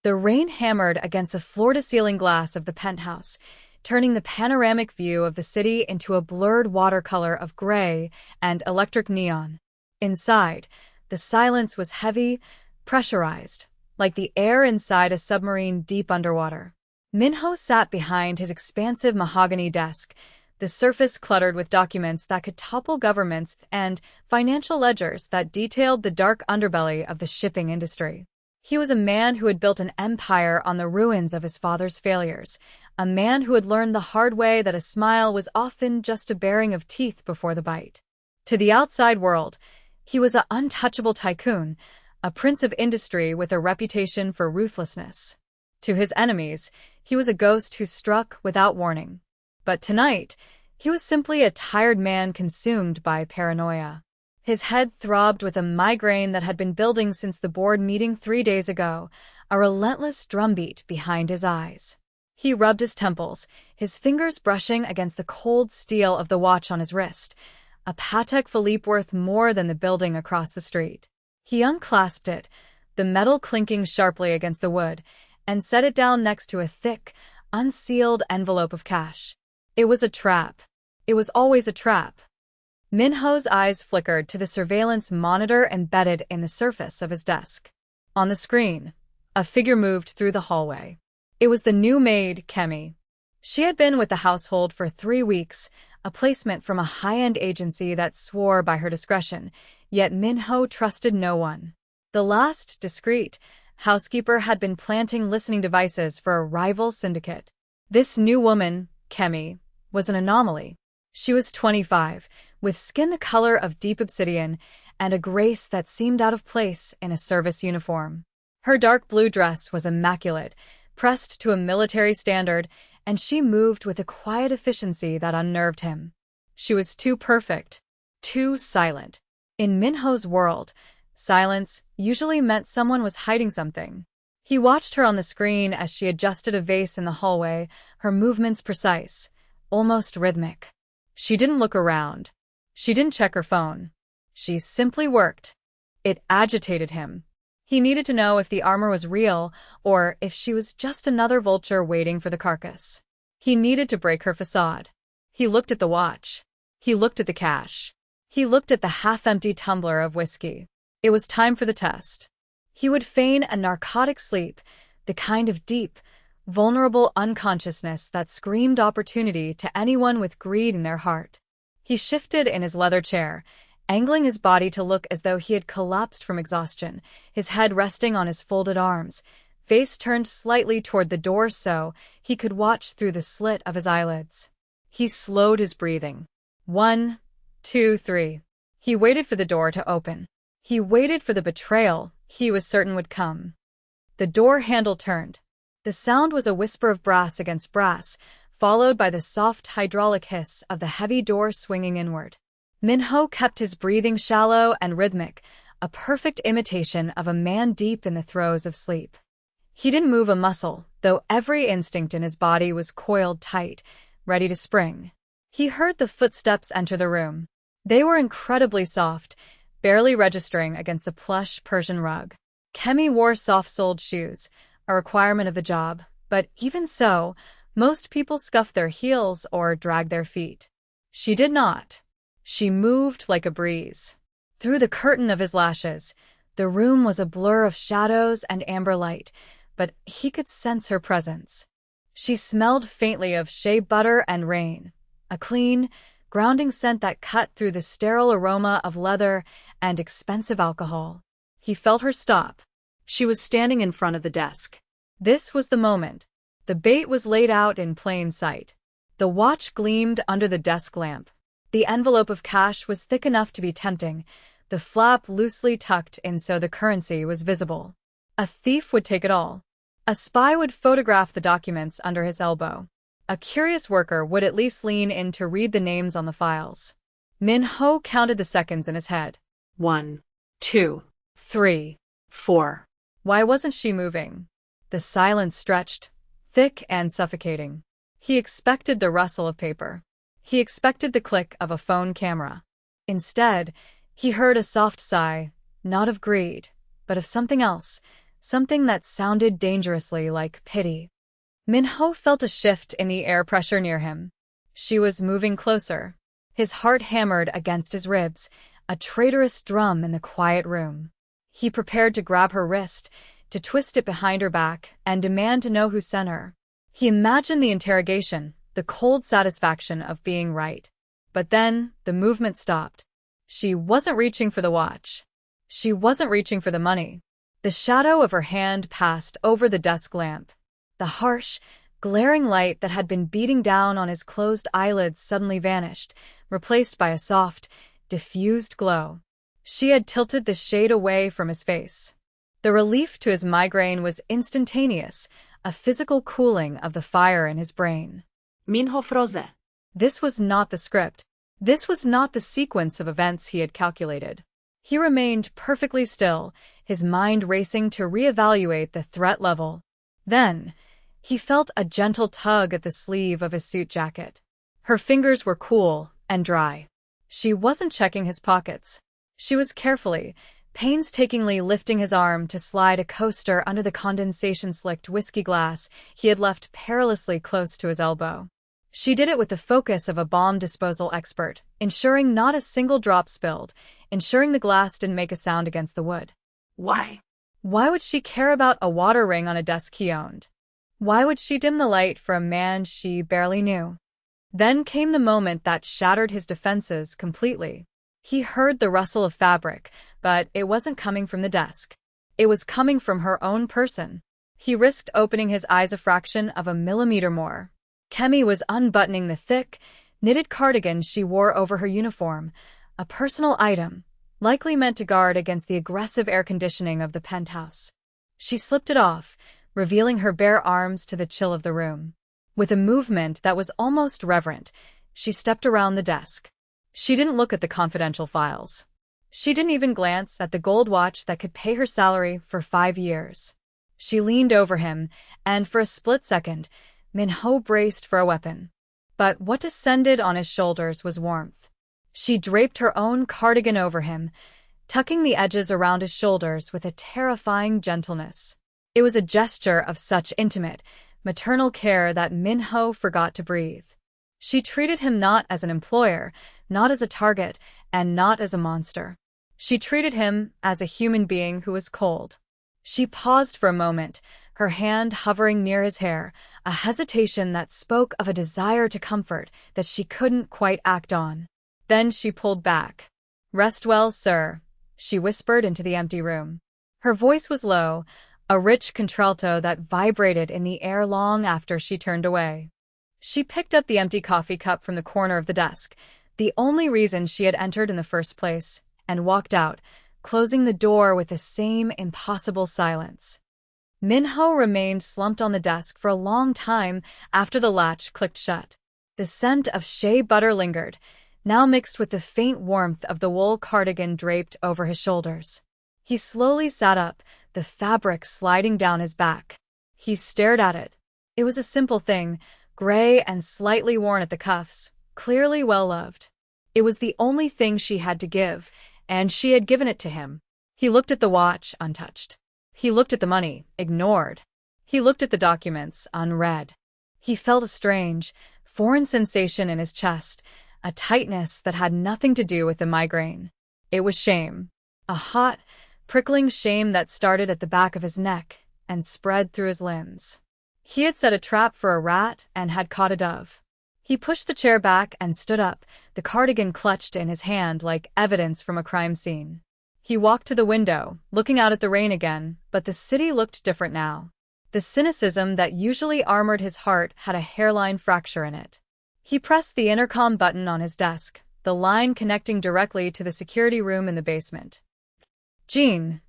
The rain hammered against the floor-to-ceiling glass of the penthouse, turning the panoramic view of the city into a blurred watercolor of gray and electric neon. Inside, the silence was heavy, pressurized, like the air inside a submarine deep underwater. Minho sat behind his expansive mahogany desk, the surface cluttered with documents that could topple governments and financial ledgers that detailed the dark underbelly of the shipping industry. He was a man who had built an empire on the ruins of his father's failures, a man who had learned the hard way that a smile was often just a baring of teeth before the bite. To the outside world, he was an untouchable tycoon, a prince of industry with a reputation for ruthlessness. To his enemies, he was a ghost who struck without warning. But tonight, he was simply a tired man consumed by paranoia. His head throbbed with a migraine that had been building since the board meeting 3 days ago, a relentless drumbeat behind his eyes. He rubbed his temples, his fingers brushing against the cold steel of the watch on his wrist, a Patek Philippe worth more than the building across the street. He unclasped it, the metal clinking sharply against the wood, and set it down next to a thick, unsealed envelope of cash. It was a trap. It was always a trap. Minho's eyes flickered to the surveillance monitor embedded in the surface of his desk. On the screen, a figure moved through the hallway. It was the new maid, Kemi. She had been with the household for 3 weeks, a placement from a high-end agency that swore by her discretion, yet Minho trusted no one. The last discreet housekeeper had been planting listening devices for a rival syndicate. This new woman, Kemi, was an anomaly. She was 25, with skin the color of deep obsidian and a grace that seemed out of place in a service uniform. Her dark blue dress was immaculate, pressed to a military standard, and she moved with a quiet efficiency that unnerved him. She was too perfect, too silent. In Minho's world, silence usually meant someone was hiding something. He watched her on the screen as she adjusted a vase in the hallway, her movements precise, almost rhythmic. She didn't look around. She didn't check her phone. She simply worked. It agitated him. He needed to know if the armor was real or if she was just another vulture waiting for the carcass. He needed to break her facade. He looked at the watch. He looked at the cash. He looked at the half-empty tumbler of whiskey. It was time for the test. He would feign a narcotic sleep, the kind of deep, vulnerable unconsciousness that screamed opportunity to anyone with greed in their heart. He shifted in his leather chair, angling his body to look as though he had collapsed from exhaustion, his head resting on his folded arms, face turned slightly toward the door so he could watch through the slit of his eyelids. He slowed his breathing. 1, 2, 3. He waited for the door to open. He waited for the betrayal he was certain would come. The door handle turned. The sound was a whisper of brass against brass, followed by the soft hydraulic hiss of the heavy door swinging inward. Minho kept his breathing shallow and rhythmic, a perfect imitation of a man deep in the throes of sleep. He didn't move a muscle, though every instinct in his body was coiled tight, ready to spring. He heard the footsteps enter the room. They were incredibly soft, barely registering against the plush Persian rug. Kemi wore soft-soled shoes, a requirement of the job, but even so, most people scuffed their heels or dragged their feet. She did not. She moved like a breeze. Through the curtain of his lashes, the room was a blur of shadows and amber light, but he could sense her presence. She smelled faintly of shea butter and rain, a clean, grounding scent that cut through the sterile aroma of leather and expensive alcohol. He felt her stop. She was standing in front of the desk. This was the moment. The bait was laid out in plain sight. The watch gleamed under the desk lamp. The envelope of cash was thick enough to be tempting, the flap loosely tucked in so the currency was visible. A thief would take it all. A spy would photograph the documents under his elbow. A curious worker would at least lean in to read the names on the files. Minho counted the seconds in his head. 1, 2, 3, 4. Why wasn't she moving? The silence stretched, thick and suffocating. He expected the rustle of paper. He expected the click of a phone camera. Instead, he heard a soft sigh, not of greed, but of something else, something that sounded dangerously like pity. Minho felt a shift in the air pressure near him. She was moving closer. His heart hammered against his ribs, a traitorous drum in the quiet room. He prepared to grab her wrist, to twist it behind her back, and demand to know who sent her. He imagined the interrogation, the cold satisfaction of being right. But then, the movement stopped. She wasn't reaching for the watch. She wasn't reaching for the money. The shadow of her hand passed over the desk lamp. The harsh, glaring light that had been beating down on his closed eyelids suddenly vanished, replaced by a soft, diffused glow. She had tilted the shade away from his face. The relief to his migraine was instantaneous, a physical cooling of the fire in his brain. Minho froze. This was not the script. This was not the sequence of events he had calculated. He remained perfectly still, his mind racing to reevaluate the threat level. Then, he felt a gentle tug at the sleeve of his suit jacket. Her fingers were cool and dry. She wasn't checking his pockets. She was carefully, painstakingly lifting his arm to slide a coaster under the condensation-slicked whiskey glass he had left perilously close to his elbow. She did it with the focus of a bomb disposal expert, ensuring not a single drop spilled, ensuring the glass didn't make a sound against the wood. Why? Why would she care about a water ring on a desk he owned? Why would she dim the light for a man she barely knew? Then came the moment that shattered his defenses completely. He heard the rustle of fabric, but it wasn't coming from the desk. It was coming from her own person. He risked opening his eyes a fraction of a millimeter more. Kemi was unbuttoning the thick, knitted cardigan she wore over her uniform, a personal item, likely meant to guard against the aggressive air conditioning of the penthouse. She slipped it off, revealing her bare arms to the chill of the room. With a movement that was almost reverent, she stepped around the desk. She didn't look at the confidential files. She didn't even glance at the gold watch that could pay her salary for 5 years. She leaned over him, and for a split second, Minho braced for a weapon. But what descended on his shoulders was warmth. She draped her own cardigan over him, tucking the edges around his shoulders with a terrifying gentleness. It was a gesture of such intimate, maternal care that Minho forgot to breathe. She treated him not as an employer, not as a target, and not as a monster. She treated him as a human being who was cold. She paused for a moment, her hand hovering near his hair, a hesitation that spoke of a desire to comfort that she couldn't quite act on. Then she pulled back. "Rest well, sir," she whispered into the empty room. Her voice was low, a rich contralto that vibrated in the air long after she turned away. She picked up the empty coffee cup from the corner of the desk, the only reason she had entered in the first place, and walked out, closing the door with the same impossible silence. Minho remained slumped on the desk for a long time after the latch clicked shut. The scent of shea butter lingered, now mixed with the faint warmth of the wool cardigan draped over his shoulders. He slowly sat up, the fabric sliding down his back. He stared at it. It was a simple thing, gray and slightly worn at the cuffs, clearly well-loved. It was the only thing she had to give, and she had given it to him. He looked at the watch, untouched. He looked at the money, ignored. He looked at the documents, unread. He felt a strange, foreign sensation in his chest, a tightness that had nothing to do with the migraine. It was shame. A hot, prickling shame that started at the back of his neck and spread through his limbs. He had set a trap for a rat and had caught a dove. He pushed the chair back and stood up, the cardigan clutched in his hand like evidence from a crime scene. He walked to the window, looking out at the rain again, but the city looked different now. The cynicism that usually armored his heart had a hairline fracture in it. He pressed the intercom button on his desk, the line connecting directly to the security room in the basement. "Jean,"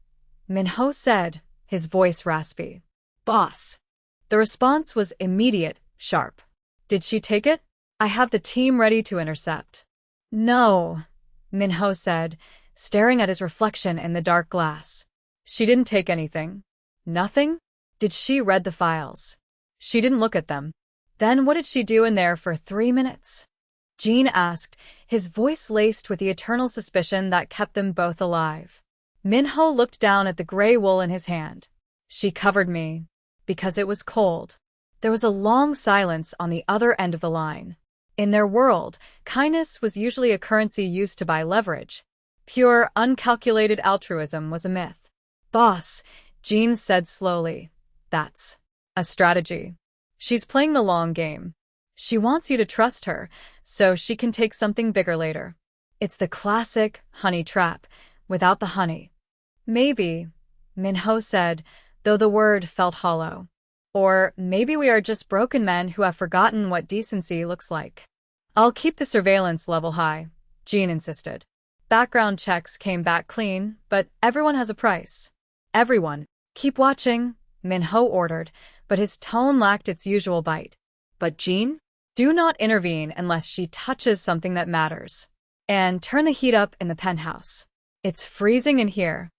Minho said, his voice raspy. Boss. The response was immediate, sharp. "Did she take it? I have the team ready to intercept." "No," Minho said, staring at his reflection in the dark glass. "She didn't take anything." "Nothing? Did she read the files?" "She didn't look at them." "Then what did she do in there for 3 minutes?" Jean asked, his voice laced with the eternal suspicion that kept them both alive. Minho looked down at the gray wool in his hand. She covered me. Because it was cold. There was a long silence on the other end of the line. In their world, kindness was usually a currency used to buy leverage. Pure, uncalculated altruism was a myth. Boss, Jean said slowly. That's a strategy. She's playing the long game. She wants you to trust her, so she can take something bigger later. It's the classic honey trap, without the honey. Maybe, Minho said, though the word felt hollow. Or maybe we are just broken men who have forgotten what decency looks like. I'll keep the surveillance level high, Jean insisted. Background checks came back clean, but everyone has a price. Everyone. Keep watching, Minho ordered, but his tone lacked its usual bite. But Jean? Do not intervene unless she touches something that matters. And turn the heat up in the penthouse. It's freezing in here.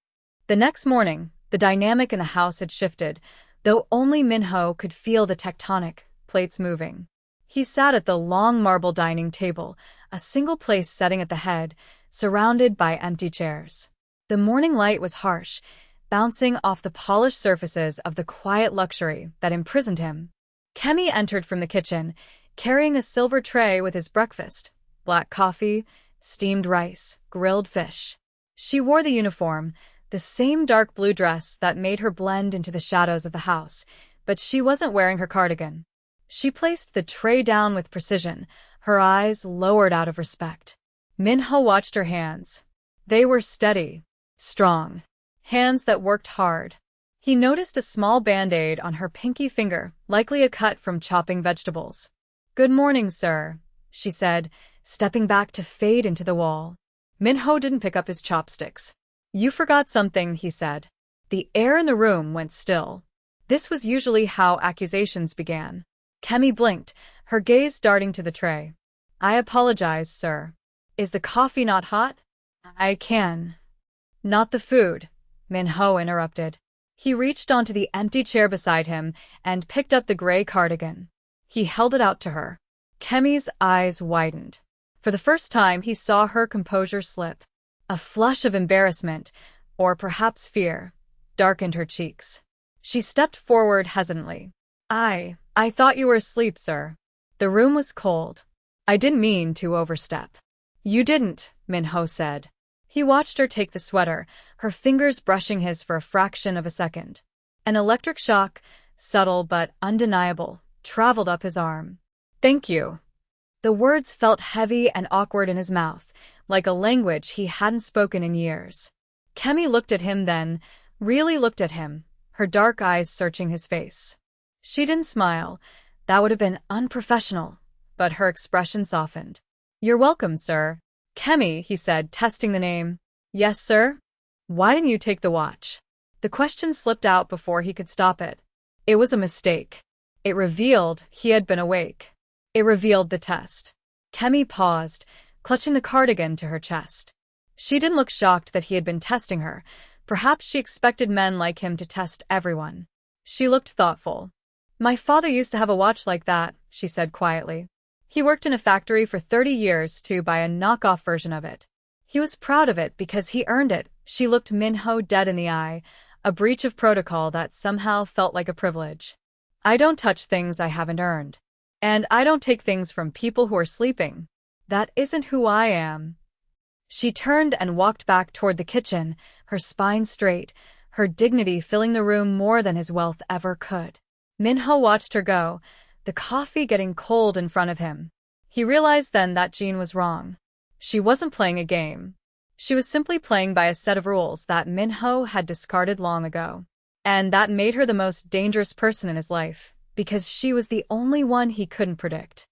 The next morning, the dynamic in the house had shifted, though only Minho could feel the tectonic plates moving. He sat at the long marble dining table, a single place setting at the head, surrounded by empty chairs. The morning light was harsh, bouncing off the polished surfaces of the quiet luxury that imprisoned him. Kemi entered from the kitchen, carrying a silver tray with his breakfast, black coffee, steamed rice, grilled fish. She wore the uniform, the same dark blue dress that made her blend into the shadows of the house, but she wasn't wearing her cardigan. She placed the tray down with precision, her eyes lowered out of respect. Minho watched her hands. They were steady, strong, hands that worked hard. He noticed a small band-aid on her pinky finger, likely a cut from chopping vegetables. "Good morning, sir," she said, stepping back to fade into the wall. Minho didn't pick up his chopsticks. "You forgot something," he said. The air in the room went still. This was usually how accusations began. Kemi blinked, her gaze darting to the tray. "I apologize, sir. Is the coffee not hot?" "I can." "Not the food," Minho interrupted. He reached onto the empty chair beside him and picked up the gray cardigan. He held it out to her. Kemi's eyes widened. For the first time, he saw her composure slip. A flush of embarrassment, or perhaps fear, darkened her cheeks. She stepped forward hesitantly. I thought you were asleep, sir." The room was cold. "I didn't mean to overstep." "You didn't," Minho said. He watched her take the sweater, her fingers brushing his for a fraction of a second. An electric shock, subtle but undeniable, traveled up his arm. "Thank you." The words felt heavy and awkward in his mouth, like a language he hadn't spoken in years. Kemi looked at him then, really looked at him, her dark eyes searching his face. She didn't smile. That would have been unprofessional, but her expression softened. "You're welcome, sir." "Kemi," he said, testing the name. "Yes, sir?" "Why didn't you take the watch?" The question slipped out before he could stop it. It was a mistake. It revealed he had been awake. It revealed the test. Kemi paused, clutching the cardigan to her chest. She didn't look shocked that he had been testing her. Perhaps she expected men like him to test everyone. She looked thoughtful. "My father used to have a watch like that," she said quietly. "He worked in a factory for 30 years to buy a knockoff version of it. He was proud of it because he earned it." She looked Minho dead in the eye, a breach of protocol that somehow felt like a privilege. "I don't touch things I haven't earned. And I don't take things from people who are sleeping. That isn't who I am." She turned and walked back toward the kitchen, her spine straight, her dignity filling the room more than his wealth ever could. Minho watched her go, the coffee getting cold in front of him. He realized then that Jean was wrong. She wasn't playing a game. She was simply playing by a set of rules that Minho had discarded long ago. And that made her the most dangerous person in his life, because she was the only one he couldn't predict.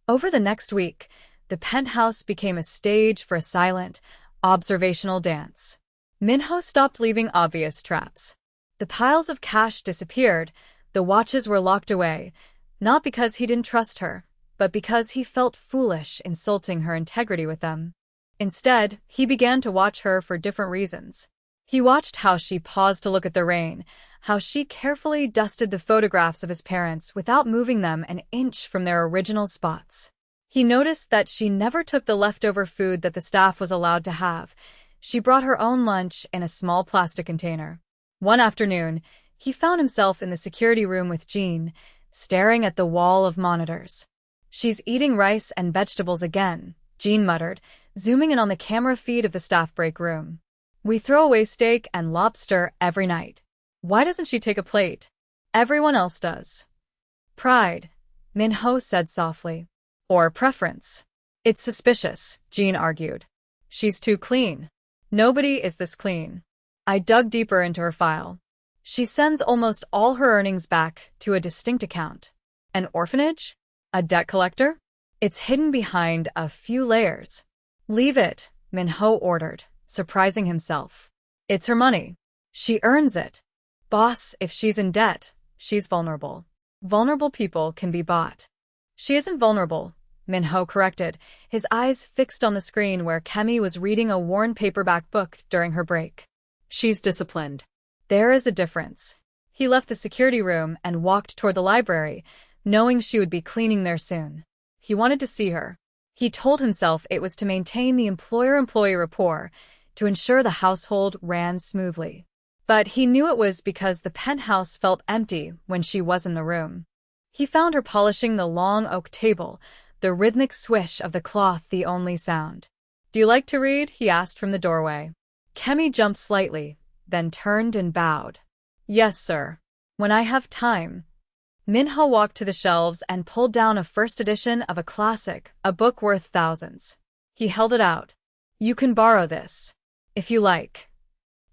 Over the next week, the penthouse became a stage for a silent, observational dance. Minho stopped leaving obvious traps. The piles of cash disappeared, the watches were locked away, not because he didn't trust her, but because he felt foolish insulting her integrity with them. Instead, he began to watch her for different reasons. He watched how she paused to look at the rain, how she carefully dusted the photographs of his parents without moving them an inch from their original spots. He noticed that she never took the leftover food that the staff was allowed to have. She brought her own lunch in a small plastic container. One afternoon, He found himself in the security room with Jean, staring at the wall of monitors. "She's eating rice and vegetables again," Jean muttered, zooming in on the camera feed of the staff break room. "We throw away steak and lobster every night. Why doesn't she take a plate? Everyone else does." "Pride," Min-ho said softly. "Or preference." "It's suspicious," Jean argued. "She's too clean. Nobody is this clean." I dug deeper into her file. She sends almost all her earnings back to a distinct account. An orphanage? A debt collector? It's hidden behind a few layers. "Leave it," Min-ho ordered, surprising himself. "It's her money. She earns it." "Boss, if she's in debt, she's vulnerable. Vulnerable people can be bought." "She isn't vulnerable," Min-ho corrected, his eyes fixed on the screen where Kemi was reading a worn paperback book during her break. "She's disciplined." "There is a difference." He left the security room and walked toward the library, knowing she would be cleaning there soon. He wanted to see her. He told himself it was to maintain the employer-employee rapport, to ensure the household ran smoothly. But he knew it was because the penthouse felt empty when she was in the room. He found her polishing the long oak table, the rhythmic swish of the cloth the only sound. "Do you like to read?" he asked from the doorway. Kemi jumped slightly, then turned and bowed. "Yes, sir. When I have time." Min-ho walked to the shelves and pulled down a first edition of a classic, a book worth thousands. He held it out. "You can borrow this, if you like."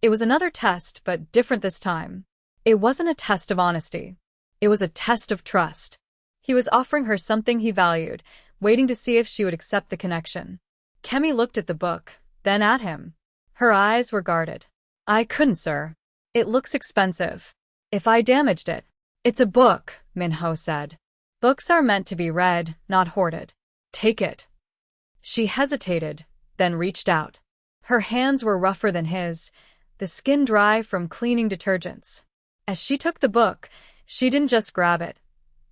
It was another test, but different this time. It wasn't a test of honesty. It was a test of trust. He was offering her something he valued, waiting to see if she would accept the connection. Kemi looked at the book, then at him. Her eyes were guarded. "I couldn't, sir. It looks expensive. If I damaged it." "It's a book," Min-ho said. "Books are meant to be read, not hoarded. Take it." She hesitated, then reached out. Her hands were rougher than his, the skin dry from cleaning detergents. As she took the book, she didn't just grab it.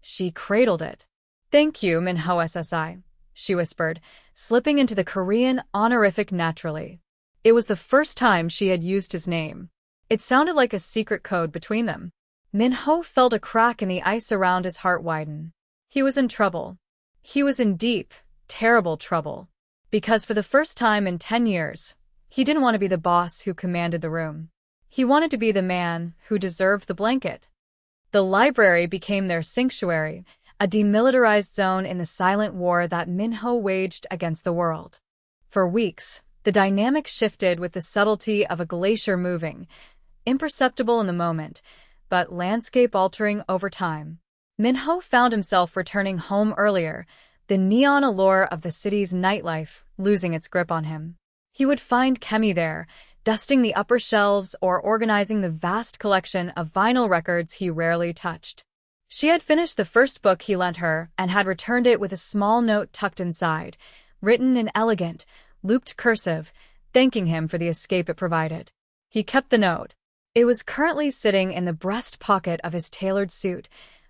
She cradled it. "Thank you, Min-ho SSI," she whispered, slipping into the Korean honorific naturally. It was the first time she had used his name. It sounded like a secret code between them. Min-ho felt a crack in the ice around his heart widen. He was in trouble. He was in deep, terrible trouble. Because for the first time in 10 years, he didn't want to be the boss who commanded the room. He wanted to be the man who deserved the blanket. The library became their sanctuary, a demilitarized zone in the silent war that Min-ho waged against the world. For weeks, the dynamic shifted with the subtlety of a glacier moving, imperceptible in the moment, but landscape-altering over time. Min-ho found himself returning home earlier, the neon allure of the city's nightlife losing its grip on him. He would find Kemi there, dusting the upper shelves or organizing the vast collection of vinyl records he rarely touched. She had finished the first book he lent her and had returned it with a small note tucked inside, written in elegant, looped cursive, thanking him for the escape it provided. He kept the note. It was currently sitting in the breast pocket of his tailored suit,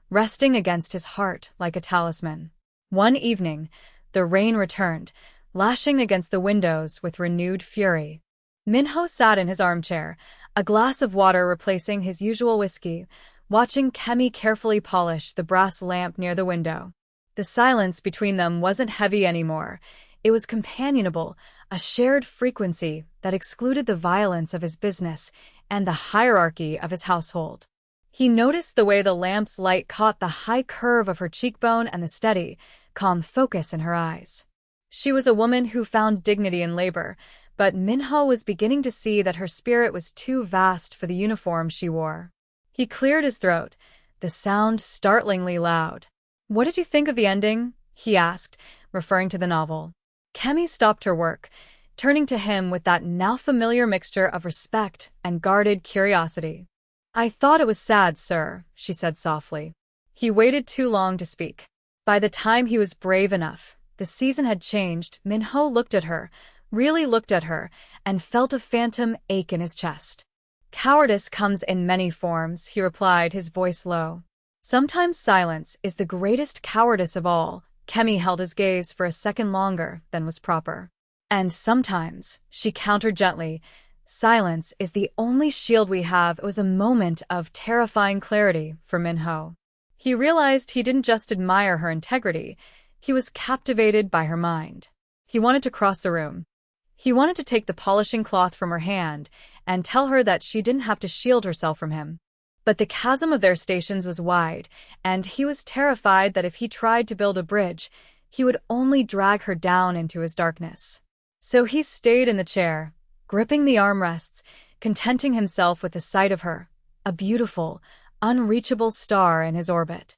resting against his heart like a talisman. One evening, the rain returned, lashing against the windows with renewed fury. Min-ho sat in his armchair, a glass of water replacing his usual whiskey, watching Kemi carefully polish the brass lamp near the window. The silence between them wasn't heavy anymore. It was companionable, a shared frequency that excluded the violence of his business and the hierarchy of his household. He noticed the way the lamp's light caught the high curve of her cheekbone and the steady, calm focus in her eyes. She was a woman who found dignity in labor, but Min-ho was beginning to see that her spirit was too vast for the uniform she wore. He cleared his throat, the sound startlingly loud. "What did you think of the ending?" he asked, referring to the novel. Kemi stopped her work, turning to him with that now familiar mixture of respect and guarded curiosity. "I thought it was sad, sir," she said softly. He waited too long to speak. By the time he was brave enough, the season had changed. Min-ho looked at her, really looked at her, and felt a phantom ache in his chest. "Cowardice comes in many forms," he replied, his voice low. "Sometimes silence is the greatest cowardice of all." Kemi held his gaze for a second longer than was proper. "And sometimes," she countered gently, Silence is the only shield we have. It was a moment of terrifying clarity for Minho. He realized he didn't just admire her integrity, he was captivated by her mind. He wanted to cross the room. He wanted to take the polishing cloth from her hand and tell her that she didn't have to shield herself from him. But the chasm of their stations was wide, and he was terrified that if he tried to build a bridge, he would only drag her down into his darkness. So he stayed in the chair, gripping the armrests, contenting himself with the sight of her, a beautiful, unreachable star in his orbit.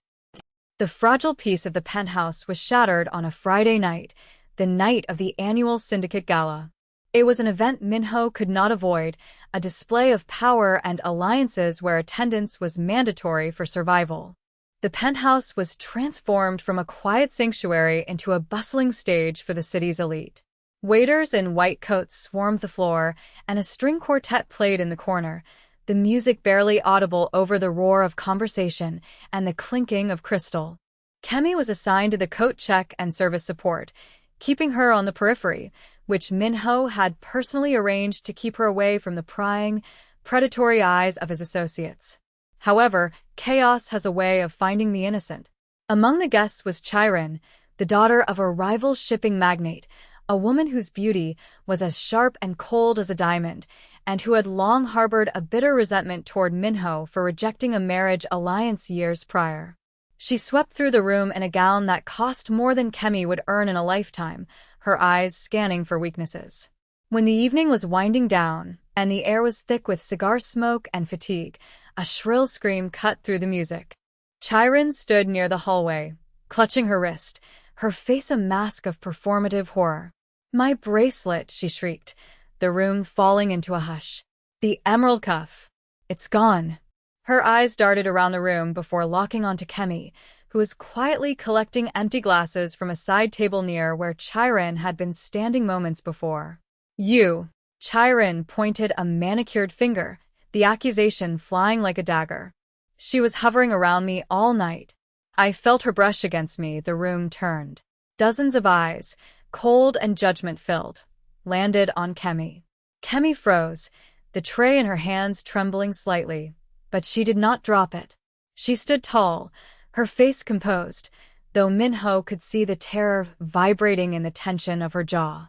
The fragile peace of the penthouse was shattered on a Friday night, the night of the annual syndicate gala. It was an event Minho could not avoid, a display of power and alliances where attendance was mandatory for survival. The penthouse was transformed from a quiet sanctuary into a bustling stage for the city's elite. Waiters in white coats swarmed the floor, and a string quartet played in the corner, the music barely audible over the roar of conversation and the clinking of crystal. Kemi was assigned to the coat check and service support, keeping her on the periphery, which Minho had personally arranged to keep her away from the prying, predatory eyes of his associates. However, chaos has a way of finding the innocent. Among the guests was Chiron, the daughter of a rival shipping magnate, a woman whose beauty was as sharp and cold as a diamond, and who had long harbored a bitter resentment toward Minho for rejecting a marriage alliance years prior. She swept through the room in a gown that cost more than Kemi would earn in a lifetime, her eyes scanning for weaknesses. When the evening was winding down, and the air was thick with cigar smoke and fatigue, a shrill scream cut through the music. Chiron stood near the hallway, clutching her wrist, her face a mask of performative horror. "My bracelet," she shrieked, the room falling into a hush. "The emerald cuff. It's gone." Her eyes darted around the room before locking onto Kemi, who was quietly collecting empty glasses from a side table near where Chiron had been standing moments before. "You." Chiron pointed a manicured finger, the accusation flying like a dagger. "She was hovering around me all night. I felt her brush against me." The room turned. Dozens of eyes, cold and judgment-filled, landed on Kemi. Kemi froze, the tray in her hands trembling slightly, but she did not drop it. She stood tall, her face composed, though Minho could see the terror vibrating in the tension of her jaw.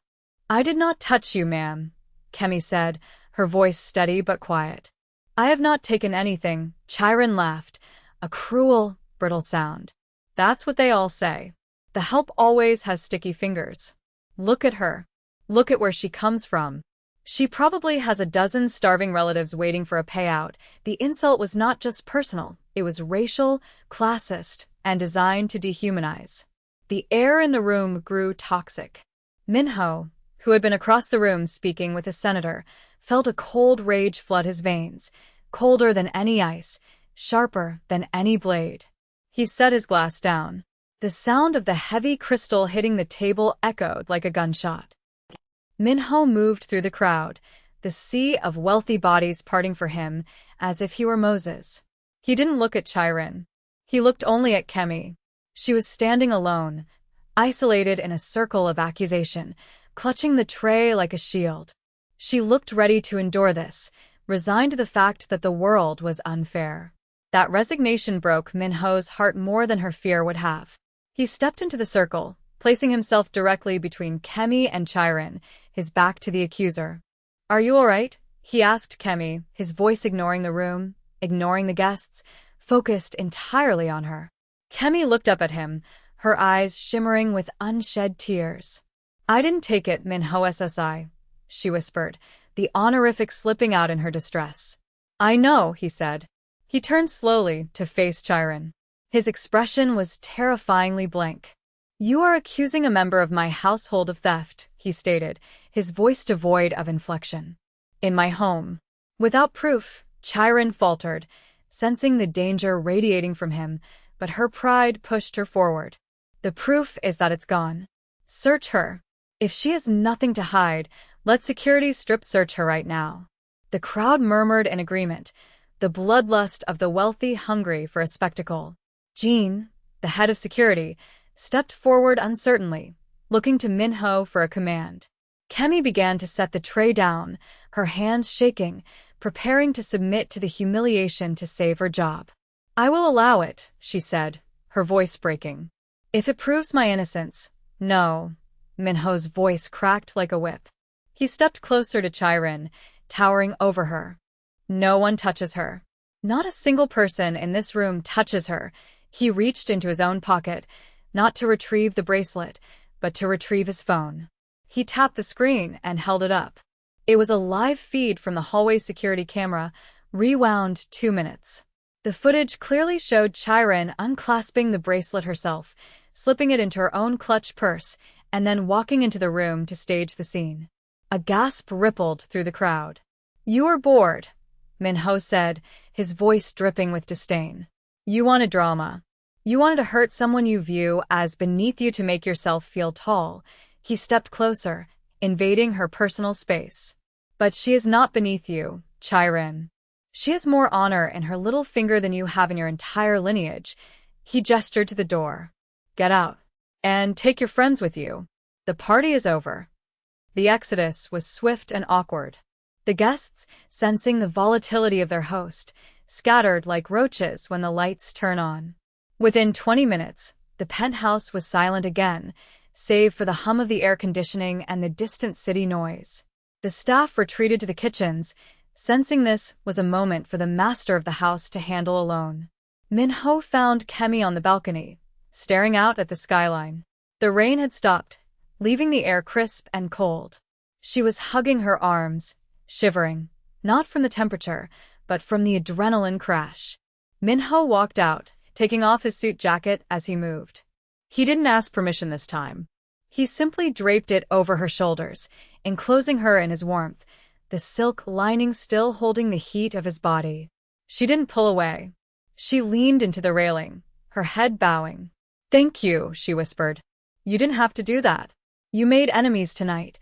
"I did not touch you, ma'am," Kemi said, her voice steady but quiet. "I have not taken anything." Chiron laughed, a cruel, brittle sound. "That's what they all say. The help always has sticky fingers. Look at her. Look at where she comes from. She probably has a dozen starving relatives waiting for a payout." The insult was not just personal, it was racial, classist, and designed to dehumanize. The air in the room grew toxic. Minho, who had been across the room speaking with a senator, felt a cold rage flood his veins, colder than any ice, sharper than any blade. He set his glass down. The sound of the heavy crystal hitting the table echoed like a gunshot. Minho moved through the crowd, the sea of wealthy bodies parting for him as if he were Moses. He didn't look at Chiron. He looked only at Kemi. She was standing alone, isolated in a circle of accusation, clutching the tray like a shield. She looked ready to endure this, resigned to the fact that the world was unfair. That resignation broke Minho's heart more than her fear would have. He stepped into the circle, placing himself directly between Kemi and Chiron, his back to the accuser. "Are you all right?" he asked Kemi, his voice ignoring the room, ignoring the guests, focused entirely on her. Kemi looked up at him, her eyes shimmering with unshed tears. "I didn't take it, Minho SSI," she whispered, the honorific slipping out in her distress. "I know," he said. He turned slowly to face Chiron. His expression was terrifyingly blank. "You are accusing a member of my household of theft," he stated, his voice devoid of inflection. "In my home." Without proof, Chiron faltered, sensing the danger radiating from him, but her pride pushed her forward. "The proof is that it's gone. Search her. If she has nothing to hide, let security strip search her right now." The crowd murmured in agreement, the bloodlust of the wealthy hungry for a spectacle. Jean, the head of security, stepped forward uncertainly, looking to Minho for a command. Kemi began to set the tray down, her hands shaking, preparing to submit to the humiliation to save her job. "I will allow it," she said, her voice breaking. "If it proves my innocence." "No." Minho's voice cracked like a whip. He stepped closer to Chiron, towering over her. "No one touches her. Not a single person in this room touches her." He reached into his own pocket, not to retrieve the bracelet, but to retrieve his phone. He tapped the screen and held it up. It was a live feed from the hallway security camera, rewound 2 minutes. The footage clearly showed Chiron unclasping the bracelet herself, slipping it into her own clutch purse, and then walking into the room to stage the scene. A gasp rippled through the crowd. "You are bored," Minho said, his voice dripping with disdain. "You wanted drama. You wanted to hurt someone you view as beneath you to make yourself feel tall." He stepped closer, invading her personal space. "But she is not beneath you, Chiron. She has more honor in her little finger than you have in your entire lineage." He gestured to the door. "Get out. And take your friends with you. The party is over." The exodus was swift and awkward. The guests, sensing the volatility of their host, scattered like roaches when the lights turn on. Within 20 minutes, the penthouse was silent again, save for the hum of the air conditioning and the distant city noise. The staff retreated to the kitchens, sensing this was a moment for the master of the house to handle alone. Minho found Kemi on the balcony, staring out at the skyline. The rain had stopped, leaving the air crisp and cold. She was hugging her arms, shivering, not from the temperature, but from the adrenaline crash. Minho walked out, taking off his suit jacket as he moved. He didn't ask permission this time. He simply draped it over her shoulders, enclosing her in his warmth, the silk lining still holding the heat of his body. She didn't pull away. She leaned into the railing, her head bowing. "Thank you," she whispered. "You didn't have to do that. You made enemies tonight."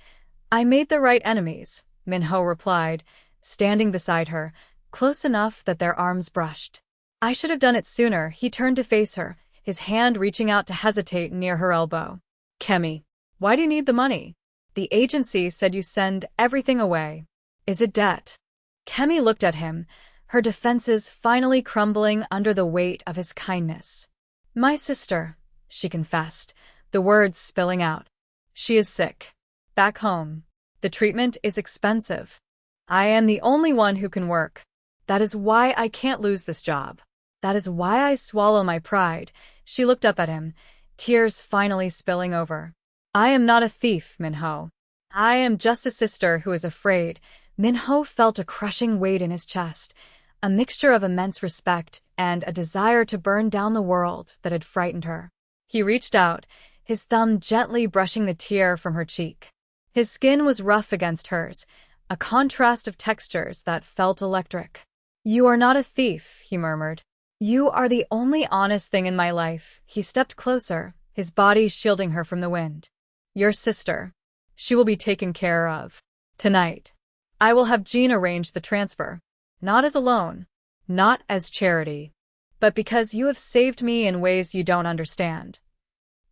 "I made the right enemies," Minho replied, standing beside her, close enough that their arms brushed. "I should have done it sooner." He turned to face her, his hand reaching out to hesitate near her elbow. "Kemi, why do you need the money? The agency said you send everything away. Is it debt?" Kemi looked at him, her defenses finally crumbling under the weight of his kindness. "My sister," she confessed, the words spilling out. "She is sick. Back home. The treatment is expensive. I am the only one who can work. That is why I can't lose this job. That is why I swallow my pride." She looked up at him, tears finally spilling over. "I am not a thief, Minho. I am just a sister who is afraid." Minho felt a crushing weight in his chest, a mixture of immense respect and a desire to burn down the world that had frightened her. He reached out, his thumb gently brushing the tear from her cheek. His skin was rough against hers, a contrast of textures that felt electric. "You are not a thief," he murmured. "You are the only honest thing in my life." He stepped closer, his body shielding her from the wind. "Your sister. She will be taken care of. Tonight. I will have Jean arrange the transfer. Not as a loan. Not as charity. But because you have saved me in ways you don't understand."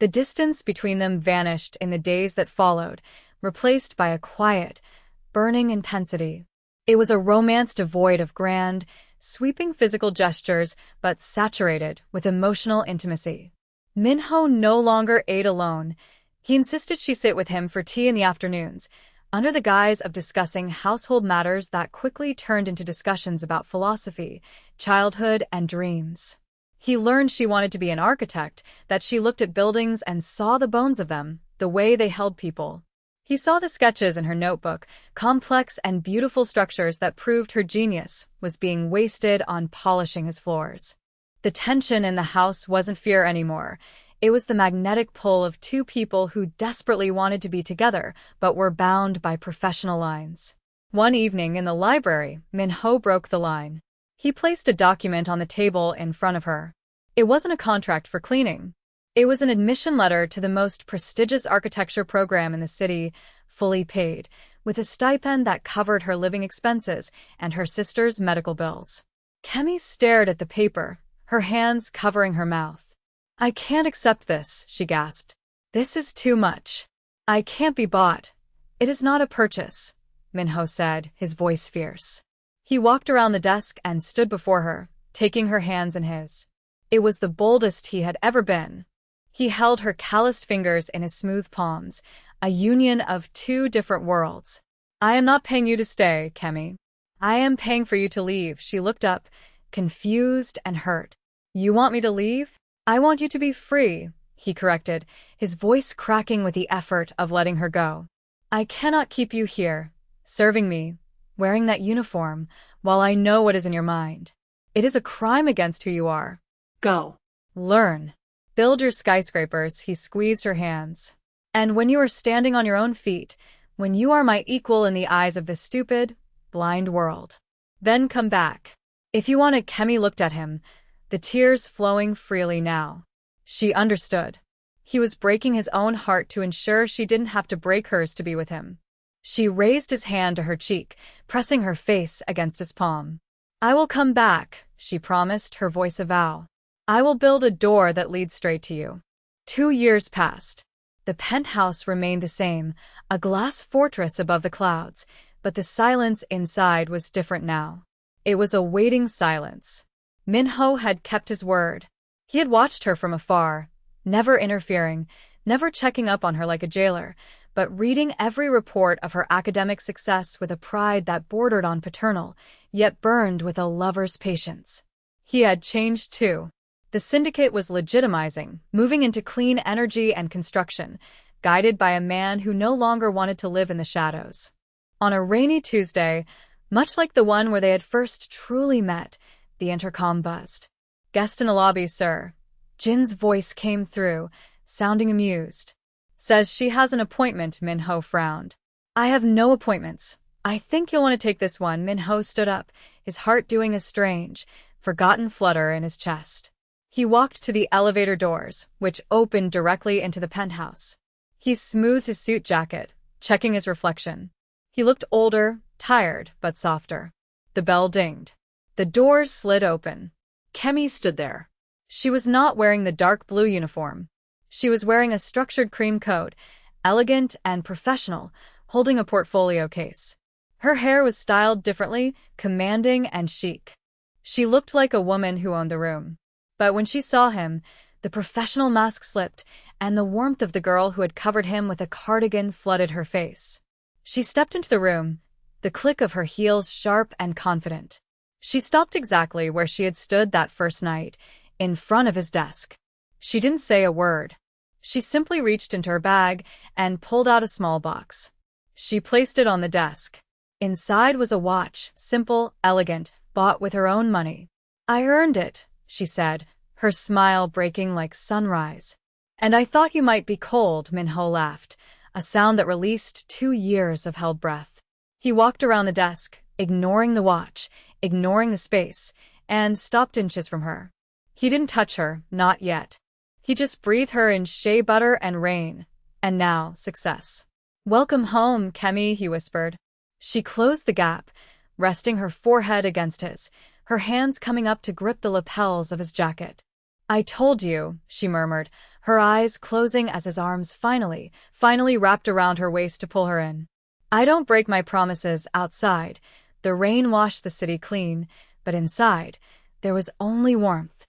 The distance between them vanished in the days that followed, replaced by a quiet, burning intensity. It was a romance devoid of grand, sweeping physical gestures, but saturated with emotional intimacy. Minho no longer ate alone. He insisted she sit with him for tea in the afternoons, under the guise of discussing household matters that quickly turned into discussions about philosophy, childhood, and dreams. He learned she wanted to be an architect, that she looked at buildings and saw the bones of them, the way they held people. He saw the sketches in her notebook, complex and beautiful structures that proved her genius was being wasted on polishing his floors. The tension in the house wasn't fear anymore. It was the magnetic pull of two people who desperately wanted to be together, but were bound by professional lines. One evening in the library, Minho broke the line. He placed a document on the table in front of her. It wasn't a contract for cleaning. It was an admission letter to the most prestigious architecture program in the city, fully paid, with a stipend that covered her living expenses and her sister's medical bills. Kemi stared at the paper, her hands covering her mouth. "I can't accept this," she gasped. "This is too much. I can't be bought." It is not a purchase, Minho said, his voice fierce. He walked around the desk and stood before her, taking her hands in his. It was the boldest he had ever been. He held her calloused fingers in his smooth palms, a union of two different worlds. I am not paying you to stay, Kemi. I am paying for you to leave. She looked up, confused and hurt. You want me to leave? I want you to be free, he corrected, his voice cracking with the effort of letting her go. I cannot keep you here, serving me, wearing that uniform, while I know what is in your mind. It is a crime against who you are. Go. Learn. Build your skyscrapers, he squeezed her hands. And when you are standing on your own feet, when you are my equal in the eyes of this stupid, blind world, then come back. If you want it, Kemi looked at him, the tears flowing freely now. She understood. He was breaking his own heart to ensure she didn't have to break hers to be with him. She raised his hand to her cheek, pressing her face against his palm. I will come back, she promised, her voice a vow. I will build a door that leads straight to you. 2 years passed. The penthouse remained the same, a glass fortress above the clouds, but the silence inside was different now. It was a waiting silence. Minho had kept his word. He had watched her from afar, never interfering, never checking up on her like a jailer, but reading every report of her academic success with a pride that bordered on paternal, yet burned with a lover's patience. He had changed too. The syndicate was legitimizing, moving into clean energy and construction, guided by a man who no longer wanted to live in the shadows. On a rainy Tuesday, much like the one where they had first truly met, the intercom buzzed. Guest in the lobby, sir. Jin's voice came through, sounding amused. Says she has an appointment, Minho frowned. I have no appointments. I think you'll want to take this one. Minho stood up, his heart doing a strange, forgotten flutter in his chest. He walked to the elevator doors, which opened directly into the penthouse. He smoothed his suit jacket, checking his reflection. He looked older, tired, but softer. The bell dinged. The doors slid open. Kemi stood there. She was not wearing the dark blue uniform. She was wearing a structured cream coat, elegant and professional, holding a portfolio case. Her hair was styled differently, commanding and chic. She looked like a woman who owned the room. But when she saw him, the professional mask slipped, and the warmth of the girl who had covered him with a cardigan flooded her face. She stepped into the room, the click of her heels sharp and confident. She stopped exactly where she had stood that first night, in front of his desk. She didn't say a word. She simply reached into her bag and pulled out a small box. She placed it on the desk. Inside was a watch, simple, elegant, bought with her own money. I earned it, she said, her smile breaking like sunrise. And I thought you might be cold, Minho laughed, a sound that released 2 years of held breath. He walked around the desk, ignoring the watch, ignoring the space, and stopped inches from her. He didn't touch her, not yet. He just breathed her in shea butter and rain. And now, success. Welcome home, Kemi, he whispered. She closed the gap, resting her forehead against his, her hands coming up to grip the lapels of his jacket. I told you, she murmured, her eyes closing as his arms finally wrapped around her waist to pull her in. I don't break my promises outside. The rain washed the city clean, but inside, there was only warmth.